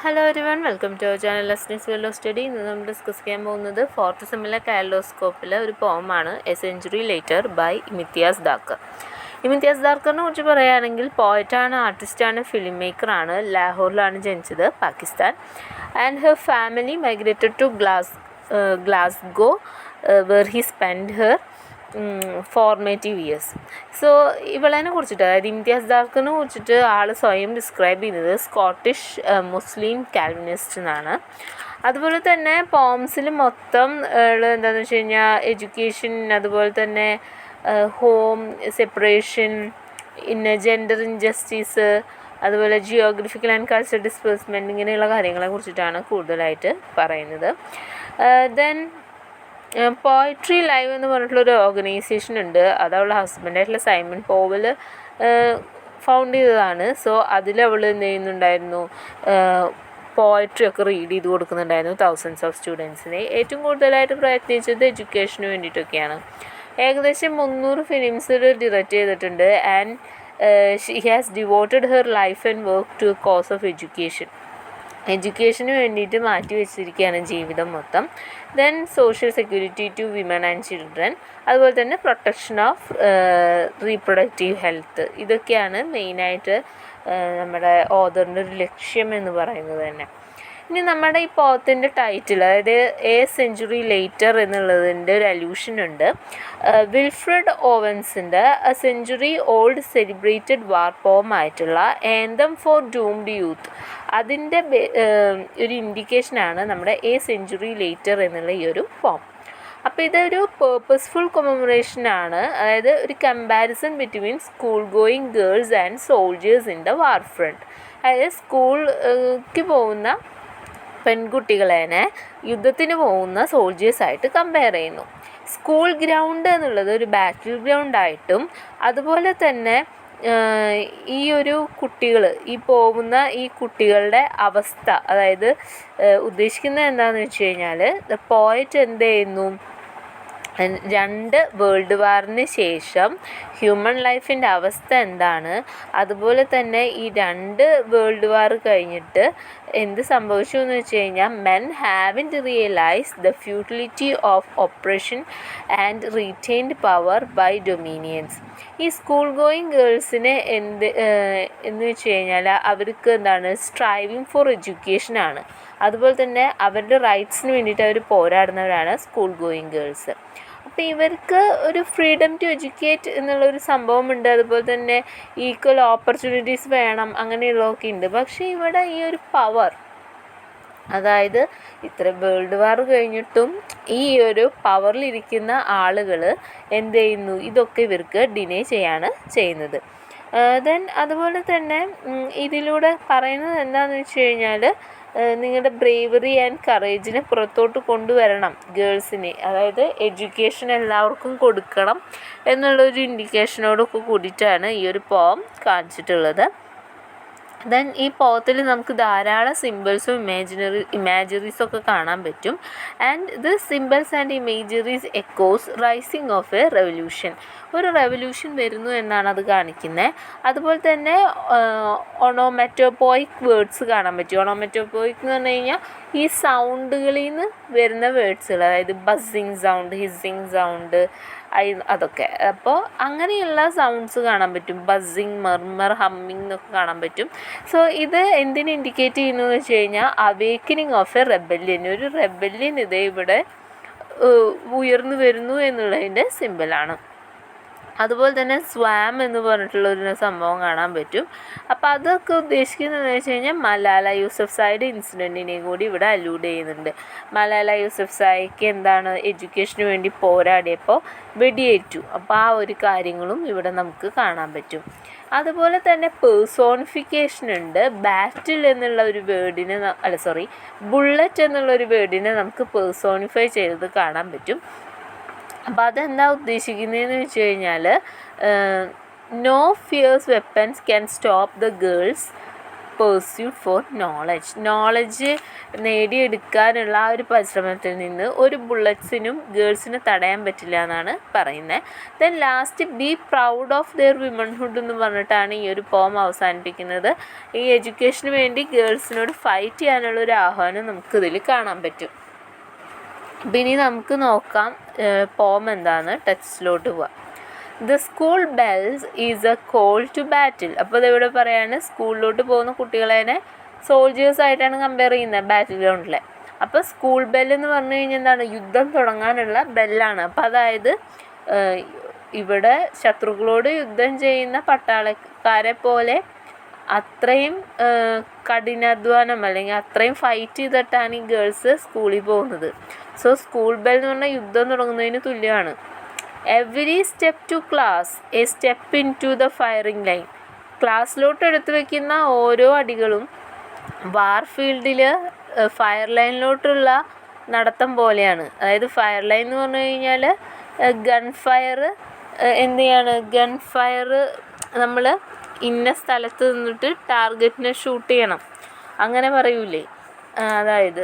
Hello everyone, welcome to our channel lessons well of study. ഇന്ന് നമ്മൾ discuss ചെയ്യാൻ പോകുന്നത് ഫോർത്ത് സെമ്മിലെ കാലഡോസ്കോപ്പിലെ ഒരു പോമാണ് a century later by Imtiaz Dharker. Imtiaz ദാക്കറിനെ കുറിച്ച് പറയുകയാണെങ്കിൽ പോയറ്റാണ്, ആർട്ടിസ്റ്റാണ്, ഫിലിം മേക്കറാണ്. ലാഹോറിലാണ് ജനിച്ചത്, Pakistan. And her family migrated to Glasgow where he spend her formative years. So ഇവളെ കുറിച്ചിട്ട്, അതായത് ഇംതിയാസ് ദാക്കറിനെ കുറിച്ചിട്ട് ആൾ സ്വയം ഡിസ്ക്രൈബ് ചെയ്യുന്നത് സ്കോട്ടിഷ് മുസ്ലിം കാൽവിനിസ്റ്റ് എന്നാണ്. അതുപോലെ തന്നെ പോംസിൽ മൊത്തം എന്താണെന്ന് വെച്ച് കഴിഞ്ഞാൽ എഡ്യൂക്കേഷൻ, അതുപോലെ തന്നെ ഹോം സെപ്പറേഷൻ, പിന്നെ ജെൻഡർ ഇൻജസ്റ്റിസ്, അതുപോലെ ജിയോഗ്രഫിക്കൽ ആൻഡ് കൾച്ചറൽ ഡിസ്പേഴ്സ്മെൻറ്റ്, ഇങ്ങനെയുള്ള കാര്യങ്ങളെ കുറിച്ചിട്ടാണ് കൂടുതലായിട്ട് പറയുന്നത്. ദെൻ പോയട്രി ലൈവ് എന്ന് പറഞ്ഞിട്ടുള്ളൊരു ഓർഗനൈസേഷൻ ഉണ്ട്. അത് അവളുടെ ഹസ്ബൻഡായിട്ടുള്ള സൈമൺ പോവൽ ഫൗണ്ട് ചെയ്തതാണ്. സോ അതിലവൾ എന്ത് ചെയ്യുന്നുണ്ടായിരുന്നു, പോയട്രി ഒക്കെ റീഡ് ചെയ്ത് കൊടുക്കുന്നുണ്ടായിരുന്നു തൗസൻഡ്സ് ഓഫ് സ്റ്റുഡൻസിനെ. ഏറ്റവും കൂടുതലായിട്ട് പ്രയത്നിച്ചത് എഡ്യൂക്കേഷന് വേണ്ടിയിട്ടൊക്കെയാണ്. ഏകദേശം 300 ഫിലിംസിൽ ഡിറക്റ്റ് ചെയ്തിട്ടുണ്ട്. And she has devoted her life and work to cause of എഡ്യൂക്കേഷന് വേണ്ടിയിട്ട് മാറ്റി വെച്ചിരിക്കുകയാണ് ജീവിതം മൊത്തം. Then social security to women and children, അതുപോലെ തന്നെ പ്രൊട്ടക്ഷൻ ഓഫ് റീപ്രൊഡക്റ്റീവ് ഹെൽത്ത്. ഇതൊക്കെയാണ് മെയിനായിട്ട് നമ്മുടെ ഓഥറിൻ്റെ ഒരു ലക്ഷ്യം എന്ന് പറയുന്നത് തന്നെ. ഇനി നമ്മുടെ ഈ പോത്തിൻ്റെ ടൈറ്റിൽ, അതായത് എ സെഞ്ചുറി ലേറ്റർ എന്നുള്ളതിൻ്റെ ഒരു അലൂഷൻ ഉണ്ട്. വിൽഫ്രഡ് ഓവൻസിൻ്റെ a century old celebrated war പോമായിട്ടുള്ള ആന്തം ഫോർ ഡൂംഡ് യൂത്ത്, അതിൻ്റെ ഒരു ഇൻഡിക്കേഷനാണ് നമ്മുടെ എ സെഞ്ചുറി ലേറ്റർ എന്നുള്ള ഈ ഒരു പോം. അപ്പോൾ ഇതൊരു പേർപ്പസ്ഫുൾ കൊമമറേഷനാണ്, അതായത് ഒരു comparison between school going girls and soldiers in the war front. അതായത് സ്കൂൾക്ക് പോകുന്ന പെൺകുട്ടികളെ യുദ്ധത്തിന് പോകുന്ന സോൾജേഴ്സായിട്ട് കമ്പയർ ചെയ്യുന്നു. സ്കൂൾ ഗ്രൗണ്ട് എന്നുള്ളത് ഒരു ബാറ്റിൽ ഗ്രൗണ്ടായിട്ടും, അതുപോലെ തന്നെ ഈ ഒരു കുട്ടികൾ, ഈ പോകുന്ന ഈ കുട്ടികളുടെ അവസ്ഥ, അതായത് ഉദ്ദേശിക്കുന്നത് എന്താണെന്ന് വെച്ച് കഴിഞ്ഞാൽ, ദ പോയറ്റ് എന്ത് ചെയ്യുന്നു, 2 വേൾഡ് വാറിന് ശേഷം ഹ്യൂമൻ ലൈഫിൻ്റെ അവസ്ഥ എന്താണ്, അതുപോലെ തന്നെ ഈ 2 വേൾഡ് വാർ കഴിഞ്ഞിട്ട് എന്ത് സംഭവിച്ചു എന്ന് വെച്ച് കഴിഞ്ഞാൽ, men haven't realise the futility of oppression and retained power by dominions. ഈ സ്കൂൾ ഗോയിങ് ഗേൾസിന് എന്ന് വെച്ച് കഴിഞ്ഞാൽ അവർക്ക് എന്താണ്, സ്ട്രൈവിങ് ഫോർ എഡ്യൂക്കേഷനാണ്. അതുപോലെ തന്നെ അവരുടെ റൈറ്റ്സിന് വേണ്ടിയിട്ട് അവർ പോരാടുന്നവരാണ് സ്കൂൾ ഗോയിങ് ഗേൾസ്. അപ്പോൾ ഇവർക്ക് ഒരു ഫ്രീഡം ടു എഡ്യൂക്കേറ്റ് എന്നുള്ളൊരു സംഭവമുണ്ട്. അതുപോലെ തന്നെ ഈക്വൽ ഓപ്പർച്യൂണിറ്റീസ് വേണം, അങ്ങനെയുള്ളതൊക്കെ ഉണ്ട്. പക്ഷേ ഇവിടെ ഈ ഒരു പവർ, അതായത് ഇത്ര വേൾഡ് വാർ കഴിഞ്ഞിട്ടും ഈ ഒരു പവറിലിരിക്കുന്ന ആളുകൾ എന്ത് ചെയ്യുന്നു, ഇതൊക്കെ ഇവർക്ക് ഡിനേ ചെയ്യാണ് ചെയ്യുന്നത്. ദെൻ അതുപോലെ തന്നെ ഇതിലൂടെ പറയുന്നത് എന്താണെന്ന് വെച്ച് കഴിഞ്ഞാൽ, നിങ്ങളുടെ ബ്രേവറി ആൻഡ് കറേജിനെ പുറത്തോട്ട് കൊണ്ടുവരണം ഗേൾസിനെ, അതായത് എഡ്യൂക്കേഷൻ എല്ലാവർക്കും കൊടുക്കണം എന്നുള്ളൊരു ഇൻഡിക്കേഷനോടൊക്കെ കൂടിയിട്ടാണ് ഈ ഒരു പോം കാണിച്ചിട്ടുള്ളത്. ദെൻ ഈ പോത്തിൽ നമുക്ക് ധാരാളം സിമ്പിൾസും ഇമാജറീസൊക്കെ കാണാൻ പറ്റും. And the symbols and imageries echoes rising of a revolution, ഒരു റെവല്യൂഷൻ വരുന്നു എന്നാണ് അത് കാണിക്കുന്നത്. അതുപോലെ തന്നെ ഒണോമെറ്റോപോയിക് വേർഡ്സ് കാണാൻ പറ്റും. ഒണോമെറ്റോപോയിക് എന്ന് പറഞ്ഞു കഴിഞ്ഞാൽ ഈ സൗണ്ടുകളിൽ നിന്ന് വരുന്ന വേർഡ്സുകൾ, അതായത് ബസ്സിങ് സൗണ്ട്, ഹിസ്സിങ് സൗണ്ട്, അതൊക്കെ. അപ്പോൾ അങ്ങനെയുള്ള സൗണ്ട്സ് കാണാൻ പറ്റും. ബസ്സിങ്, മർമർ, ഹമ്മിങ് എന്നൊക്കെ കാണാൻ പറ്റും. സോ ഇത് എന്തിനെ ഇൻഡിക്കേറ്റ് ചെയ്യുന്നു എന്ന് വെച്ച് കഴിഞ്ഞാൽ, അവേക്കനിങ് ഓഫ് എ റെബല്യൻ, ഒരു റെബല്യൻ ഇതേ ഇവിടെ ഉയർന്നു വരുന്നു എന്നുള്ളതിൻ്റെ സിമ്പിളാണ്. അതുപോലെ തന്നെ സ്വാം എന്ന് പറഞ്ഞിട്ടുള്ളൊരു സംഭവം കാണാൻ പറ്റും. അപ്പോൾ അതൊക്കെ ഉദ്ദേശിക്കുന്നതെന്ന് വെച്ച് കഴിഞ്ഞാൽ, മലാല യൂസഫ്സായിയുടെ ഇൻസിഡൻറ്റിനെ കൂടി ഇവിടെ അലൂഡ് ചെയ്യുന്നുണ്ട്. മലാല യൂസഫ്സായിക്ക് എന്താണ്, എഡ്യൂക്കേഷന് വേണ്ടി പോരാടിയപ്പോൾ വെടിയേറ്റു. അപ്പോൾ ആ ഒരു കാര്യങ്ങളും ഇവിടെ നമുക്ക് കാണാൻ പറ്റും. അതുപോലെ തന്നെ പേഴ്സോണിഫിക്കേഷൻ ഉണ്ട്. ബാറ്റിൽ എന്നുള്ള ഒരു വേർഡിനെ, ബുള്ളറ്റ് എന്നുള്ളൊരു വേർഡിനെ നമുക്ക് പേഴ്സോണിഫൈ ചെയ്തത് കാണാൻ പറ്റും. അപ്പോൾ അതെന്താ ഉദ്ദേശിക്കുന്നതെന്ന് വെച്ച് കഴിഞ്ഞാൽ, no fierce weapons can stop the girls pursuit for knowledge നേടിയെടുക്കാനുള്ള ആ ഒരു പരിശ്രമത്തിൽ നിന്ന് ഒരു ബുള്ളറ്റ്സിനും ഗേൾസിന് തടയാൻ പറ്റില്ല എന്നാണ് പറയുന്നത്. Then last be proud of their womanhood എന്ന് പറഞ്ഞിട്ടാണ് ഈ ഒരു പോം അവസാനിപ്പിക്കുന്നത്. ഈ എഡ്യൂക്കേഷന് വേണ്ടി ഗേൾസിനോട് ഫൈറ്റ് ചെയ്യാനുള്ള ഒരു ആഹ്വാനം നമുക്കിതിൽ കാണാൻ പറ്റും. ഇനി നമുക്ക് നോക്കാം പോം എന്താണെന്ന്. ടെക്സ്റ്റിലോട്ട് പോവാം. The school bells is a call to battle. അപ്പോൾ ഇതിവിടെ പറയാണ് സ്കൂളിലോട്ട് പോകുന്ന കുട്ടികളെ സോൾജേഴ്സായിട്ടാണ് കമ്പയർ ചെയ്യുന്നത് ബാറ്റിൽ ഗ്രൗണ്ടിലെ. അപ്പോൾ സ്കൂൾ ബെല്ലെന്ന് പറഞ്ഞു കഴിഞ്ഞാൽ എന്താണ്, യുദ്ധം തുടങ്ങാനുള്ള ബെല്ലാണ്. അപ്പോൾ അതായത് ഇവിടെ ശത്രുക്കളോട് യുദ്ധം ചെയ്യുന്ന പട്ടാളക്കാരെ പോലെ അത്രയും കഠിനാധ്വാനം അല്ലെങ്കിൽ അത്രയും ഫൈറ്റ് ചെയ്തിട്ടാണ് ഈ ഗേൾസ് സ്കൂളിൽ പോകുന്നത്. സോ സ്കൂൾ ബെൽ എന്ന് പറഞ്ഞാൽ യുദ്ധം തുടങ്ങുന്നതിന് തുല്യമാണ്. Every step to class a step into the firing line. ക്ലാസ്സിലോട്ട് എടുത്തു വയ്ക്കുന്ന ഓരോ അടികളും വാർഫീൽഡിൽ ഫയർ ലൈനിലോട്ടുള്ള നടത്തം പോലെയാണ്. അതായത് ഫയർ ലൈൻ എന്ന് പറഞ്ഞു കഴിഞ്ഞാൽ ഗൺ ഫയർ ഗൺ ഫയർ നമ്മൾ ഇന്ന സ്ഥലത്ത് നിന്നിട്ട് ടാർഗറ്റിനെ ഷൂട്ട് ചെയ്യണം അങ്ങനെ പറയൂലേ, അതായത്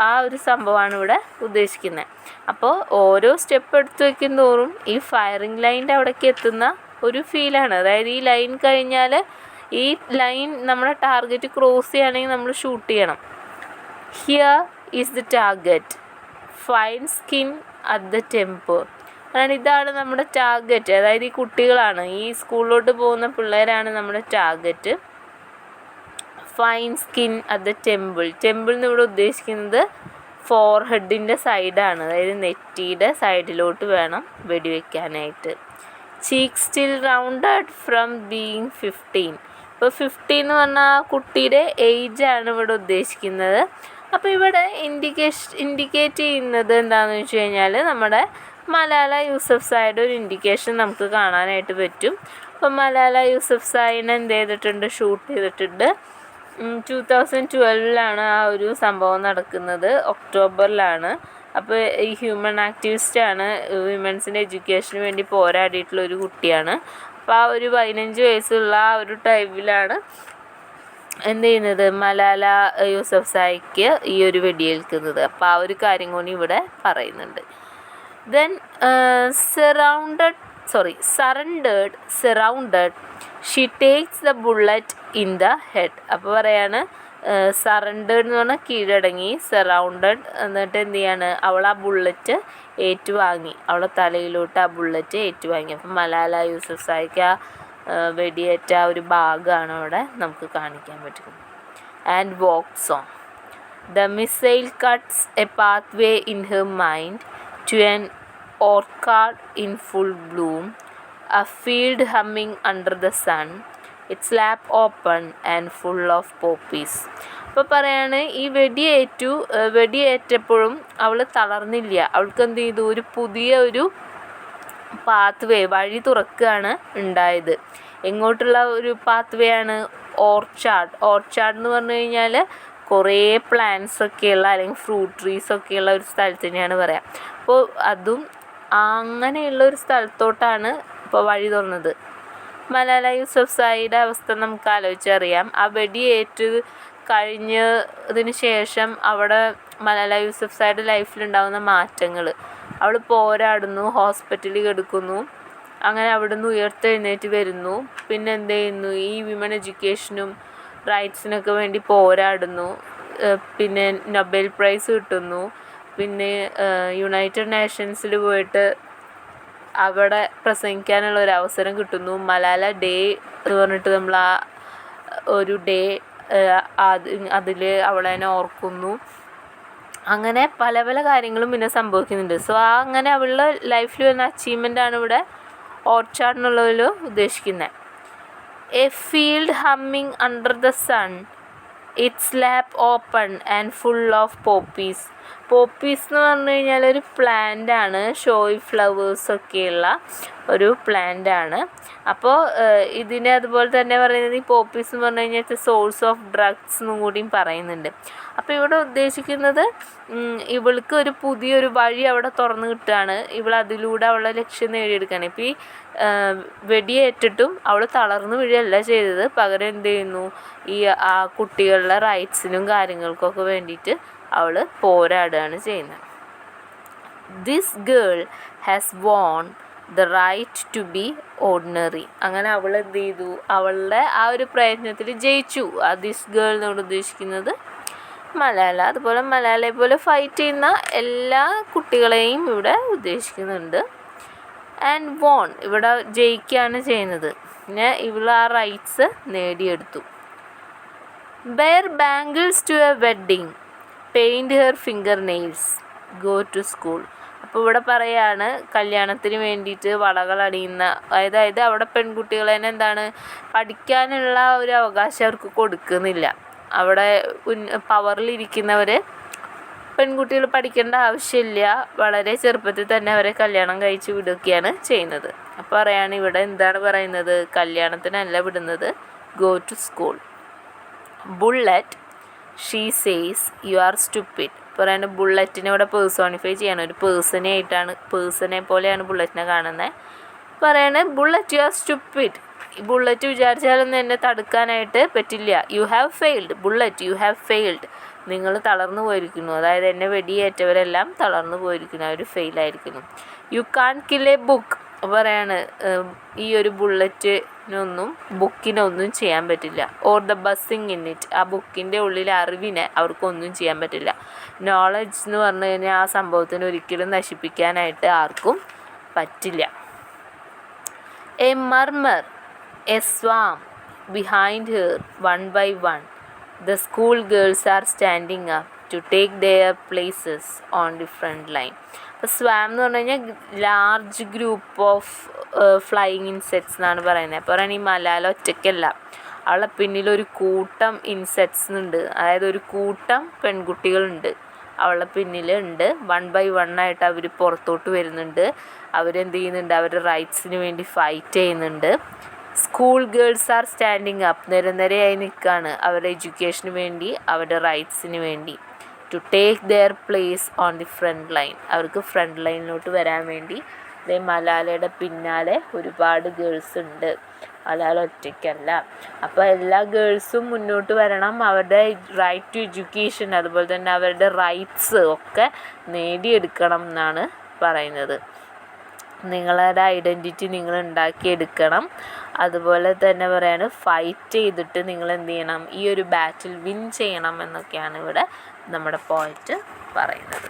ആ ഒരു സംഭവമാണ് ഇവിടെ ഉദ്ദേശിക്കുന്നത്. അപ്പോൾ ഓരോ സ്റ്റെപ്പ് എടുത്ത് വയ്ക്കും തോറും ഈ ഫയറിംഗ് ലൈനിൻ്റെ അവിടേക്ക് എത്തുന്ന ഒരു ഫീലാണ്. അതായത് ഈ ലൈൻ കഴിഞ്ഞാൽ ഈ ലൈൻ നമ്മുടെ ടാർഗറ്റ് ക്രോസ് ചെയ്യുകയാണെങ്കിൽ നമ്മൾ ഷൂട്ട് ചെയ്യണം. Here is the target, fine skin at the temper. ഇതാണ് നമ്മുടെ ടാർഗറ്റ്. അതായത് ഈ കുട്ടികളാണ്, ഈ സ്കൂളിലോട്ട് പോകുന്ന പിള്ളേരാണ് നമ്മുടെ target. Fine skin at the temple. Temple എന്ന് ഇവിടെ ഉദ്ദേശിക്കുന്നത് ഫോർഹെഡിൻ്റെ സൈഡാണ്, അതായത് നെറ്റിയുടെ സൈഡിലോട്ട് വേണം വെടിവെക്കാനായിട്ട്. Cheek still rounded from being 15. ഇപ്പോൾ 15 എന്ന് പറഞ്ഞാൽ ആ കുട്ടിയുടെ ഏജാണ് ഇവിടെ ഉദ്ദേശിക്കുന്നത്. അപ്പോൾ ഇവിടെ ഇൻഡിക്കേറ്റ് ചെയ്യുന്നത് എന്താണെന്ന് വെച്ച് കഴിഞ്ഞാൽ നമ്മുടെ മലാല യൂസഫ്സായിയുടെ ഒരു ഇൻഡിക്കേഷൻ നമുക്ക് കാണാനായിട്ട് പറ്റും. അപ്പോൾ മലാല യൂസഫ്സായിനെ എന്ത് ചെയ്തിട്ടുണ്ട്, ഷൂട്ട് ചെയ്തിട്ടുണ്ട്. 2012 ആ ഒരു സംഭവം നടക്കുന്നത്, ഒക്ടോബറിലാണ്. അപ്പോൾ ഈ ഹ്യൂമൻ ആക്ടിവിസ്റ്റാണ്, വിമൻസിൻ്റെ എഡ്യൂക്കേഷന് വേണ്ടി പോരാടിയിട്ടുള്ള ഒരു കുട്ടിയാണ്. അപ്പോൾ ആ ഒരു 15 വയസ്സുള്ള ആ ഒരു ടൈമിലാണ് എന്ത് ചെയ്യുന്നത്, മലാല യൂസഫ്സായിക്ക് ഈ ഒരു വെടിയേൽക്കുന്നത്. അപ്പോൾ ആ ഒരു കാര്യം കൂടി ഇവിടെ പറയുന്നുണ്ട്. Then surrounded she takes the bullet in the head. അപ്പോൾ പറയാണ് സറണ്ടേഡ് എന്ന് പറഞ്ഞാൽ കീഴടങ്ങി, സറൗണ്ടഡ് എന്നിട്ട് എന്ത് ചെയ്യാണ്, അവൾ ആ ബുള്ളറ്റ് ഏറ്റുവാങ്ങി, അവളെ തലയിലോട്ട് ആ ബുള്ളറ്റ് ഏറ്റുവാങ്ങി. അപ്പം മലാല യൂസഫ്സായിക്ക് ആ വെടിയേറ്റ ആ ഒരു ഭാഗമാണ് അവിടെ നമുക്ക് കാണിക്കാൻ പറ്റുന്നത്. And walks on. The missile cuts a pathway in her mind to an orchard in full bloom, a field humming under the sun, its lap open and full of poppies. അപ്പോൾ പറയാണ് ഈ വെടിയേറ്റപ്പോഴും അവൾ തളർന്നില്ല. അവൾക്ക് എന്ത് ചെയ്തു, ഒരു പുതിയ ഒരു പാത്വേ, വഴി തുറക്കുകയാണ് ഉണ്ടായത്. എങ്ങോട്ടുള്ള ഒരു പാത്വേ ആണ്, ഓർച്ചാർഡ് എന്ന് പറഞ്ഞു കഴിഞ്ഞാൽ കുറേ പ്ലാന്റ്സ് ഒക്കെയുള്ള അല്ലെങ്കിൽ ഫ്രൂട്ട് ട്രീസ് ഒക്കെയുള്ള ഒരു സ്ഥലത്തിനെയാണ് പറയാം. അപ്പോൾ അതും അങ്ങനെയുള്ള ഒരു സ്ഥലത്തോട്ടാണ് ഇപ്പോൾ വഴി തുറന്നത്. മലാല യൂസഫ്സായിയുടെ അവസ്ഥ നമുക്ക് ആലോചിച്ചറിയാം. ആ വെടിയേറ്റ് കഴിഞ്ഞതിന് ശേഷം അവിടെ മലാല യൂസഫ്സായിയുടെ ലൈഫിലുണ്ടാകുന്ന മാറ്റങ്ങൾ, അവൾ പോരാടുന്നു, ഹോസ്പിറ്റലിൽ കിടക്കുന്നു, അങ്ങനെ അവിടുന്ന് ഉയർത്തെഴുന്നേറ്റ് വരുന്നു, പിന്നെ എന്ത് ചെയ്യുന്നു, ഈ വിമൻ എഡ്യൂക്കേഷനും റൈറ്റ്സിനൊക്കെ വേണ്ടി പോരാടുന്നു, പിന്നെ നൊബേൽ പ്രൈസ് കിട്ടുന്നു, പിന്നെ യുണൈറ്റഡ് നേഷൻസിൽ പോയിട്ട് അവിടെ പ്രസംഗിക്കാനുള്ള ഒരു അവസരം കിട്ടുന്നു. മലാല ഡേ എന്ന് പറഞ്ഞിട്ട് നമ്മൾ ആ ഒരു ഡേ അതിൽ അവളെ ഓർക്കുന്നു. അങ്ങനെ പല പല കാര്യങ്ങളും പിന്നെ സംഭവിക്കുന്നുണ്ട്. സോ അങ്ങനെ അവളുടെ ലൈഫിൽ വരുന്ന അച്ചീവ്മെൻ്റാണ് ഇവിടെ ഓർച്ചാർഡ് എന്നുള്ളതിൽ ഉദ്ദേശിക്കുന്നത്. A field humming under the sun, its lap open and full of poppies. Poppies എന്ന് പറഞ്ഞു കഴിഞ്ഞാൽ ഒരു പ്ലാന്റാണ്, ഷോയ് ഫ്ലവേഴ്സൊക്കെയുള്ള. ഒരു പ്ലാന്റ് ആണ്. അപ്പോൾ ഇതിനെ അതുപോലെ തന്നെ പറയുന്നത് ഈ പോപ്പീസ് എന്ന് പറഞ്ഞു കഴിഞ്ഞാൽ സോഴ്സ് ഓഫ് ഡ്രഗ്സ് എന്നും കൂടിയും പറയുന്നുണ്ട്. അപ്പോൾ ഇവിടെ ഉദ്ദേശിക്കുന്നത് ഇവൾക്ക് ഒരു പുതിയൊരു വഴി അവിടെ തുറന്നു കിട്ടുകയാണ്. ഇവൾ അതിലൂടെ അവളുടെ ലക്ഷ്യം നേടിയെടുക്കുകയാണ്. ഇപ്പോൾ ഈ വെടിയേറ്റിട്ടും അവൾ തളർന്നു വീഴുകയല്ല ചെയ്തത്, പകരം എന്ത് ചെയ്യുന്നു, ഈ ആ കുട്ടികളുടെ റൈറ്റ്സിനും കാര്യങ്ങൾക്കൊക്കെ വേണ്ടിയിട്ട് അവൾ പോരാടുകയാണ് ചെയ്യുന്നത്. This girl has won the right to be ordinary. അങ്ങനെ അവൾ എന്ത് ചെയ്തു, അവളുടെ ആ ഒരു പ്രയത്നത്തിൽ ജയിച്ചു. ആ ദിസ് ഗേൾ എന്നോട് ഉദ്ദേശിക്കുന്നത് മലാല. അതുപോലെ മലാലയെ പോലെ ഫൈറ്റ് ചെയ്യുന്ന എല്ലാ കുട്ടികളെയും ഇവിടെ ഉദ്ദേശിക്കുന്നുണ്ട്. ആൻഡ് വോൺ ഇവിടെ ജയിക്കുകയാണ് ചെയ്യുന്നത്. പിന്നെ ഇവൾ ആ റൈറ്റ്സ് നേടിയെടുത്തു. Bare bangles to a wedding, paint her finger nails, go to school. അപ്പോൾ ഇവിടെ പറയാണ് കല്യാണത്തിന് വേണ്ടിയിട്ട് വളകൾ അണിയുന്ന, അതായത് അവിടെ പെൺകുട്ടികൾ തന്നെ എന്താണ് പഠിക്കാനുള്ള ഒരു അവകാശം അവർക്ക് കൊടുക്കുന്നില്ല. അവിടെ പവറിലിരിക്കുന്നവർ പെൺകുട്ടികൾ പഠിക്കേണ്ട ആവശ്യമില്ല, വളരെ ചെറുപ്പത്തിൽ തന്നെ അവരെ കല്യാണം കഴിച്ച് വിടുകയാണ് ചെയ്യുന്നത്. അപ്പോൾ പറയാണ് ഇവിടെ എന്താണ് പറയുന്നത്, കല്യാണത്തിനല്ല വിടുന്നത്, go to school. Bullet, she says you are stupid. പറയുന്നത് ബുള്ളറ്റിനെ ഇവിടെ പേഴ്സോണിഫൈ ചെയ്യണം, ഒരു പേഴ്സണെ പോലെയാണ് ബുള്ളറ്റിനെ കാണുന്നത്. പറയണത് ബുള്ളറ്റ് യു ആർ സ്റ്റുപ്പിഡ്. ഈ ബുള്ളറ്റ് വിചാരിച്ചാലൊന്നും എന്നെ തടുക്കാനായിട്ട് പറ്റില്ല. You have failed, bullet you have failed. നിങ്ങൾ തളർന്നു പോയിരിക്കുന്നു, അതായത് എന്നെ വെടിയേറ്റവരെല്ലാം തളർന്നു പോയിരിക്കുന്നു, അവർ ഫെയിലായിരിക്കുന്നു. You can't kill a book. പറയാണ് ഈ ഒരു ബുക്കിനൊന്നും ചെയ്യാൻ പറ്റില്ല. Or the buzzing in it, ആ ബുക്കിൻ്റെ ഉള്ളിലെ അറിവിനെ അവർക്കൊന്നും ചെയ്യാൻ പറ്റില്ല. നോളജ് എന്ന് പറഞ്ഞു കഴിഞ്ഞാൽ ആ സംഭവത്തിന് ഒരിക്കലും നശിപ്പിക്കാനായിട്ട് ആർക്കും പറ്റില്ല. A murmur, a swarm behind her, one by one the school girls are standing up to take their places on different line. അപ്പോൾ സ്വാം എന്ന് പറഞ്ഞു കഴിഞ്ഞാൽ large group of flying insects എന്നാണ് പറയുന്നത്. അപ്പോൾ പറയുന്നത് ഈ മലാല ഒറ്റയ്ക്കല്ല, അവളെ പിന്നിലൊരു കൂട്ടം ഇൻസെക്ട്സ് ഉണ്ട്, അതായത് ഒരു കൂട്ടം പെൺകുട്ടികളുണ്ട് അവളുടെ പിന്നിലുണ്ട്. വൺ ബൈ വൺ ആയിട്ട് അവർ പുറത്തോട്ട് വരുന്നുണ്ട്, അവരെന്ത് ചെയ്യുന്നുണ്ട്, അവരുടെ റൈറ്റ്സിന് വേണ്ടി ഫൈറ്റ് ചെയ്യുന്നുണ്ട്. School girls are standing up, നിരനിരയായി നിൽക്കുകയാണ് അവരുടെ എഡ്യൂക്കേഷന് വേണ്ടി, അവരുടെ റൈറ്റ്സിന് വേണ്ടി. To take their place on the front line, അവർക്ക് ഫ്രണ്ട് ലൈനിലോട്ട് വരാൻ വേണ്ടി. അതേ മലാലയുടെ പിന്നാലെ ഒരുപാട് ഗേൾസ് ഉണ്ട്, മലാല ഒറ്റയ്ക്കല്ല. അപ്പോൾ എല്ലാ ഗേൾസും മുന്നോട്ട് വരണം, അവരുടെ റൈറ്റ് ടു എഡ്യൂക്കേഷൻ അതുപോലെ തന്നെ അവരുടെ റൈറ്റ്സ് ഒക്കെ നേടിയെടുക്കണം എന്നാണ് പറയുന്നത്. നിങ്ങളുടെ ഐഡൻറ്റിറ്റി നിങ്ങൾ ഉണ്ടാക്കിയെടുക്കണം. അതുപോലെ തന്നെ പറയാണ് ഫൈറ്റ് ചെയ്തിട്ട് നിങ്ങൾ എന്ത് ചെയ്യണം, ഈ ഒരു ബാറ്റിൽ വിൻ ചെയ്യണം എന്നൊക്കെയാണ് ഇവിടെ നമ്മുടെ പോയിന്റ് പറയുന്നത്.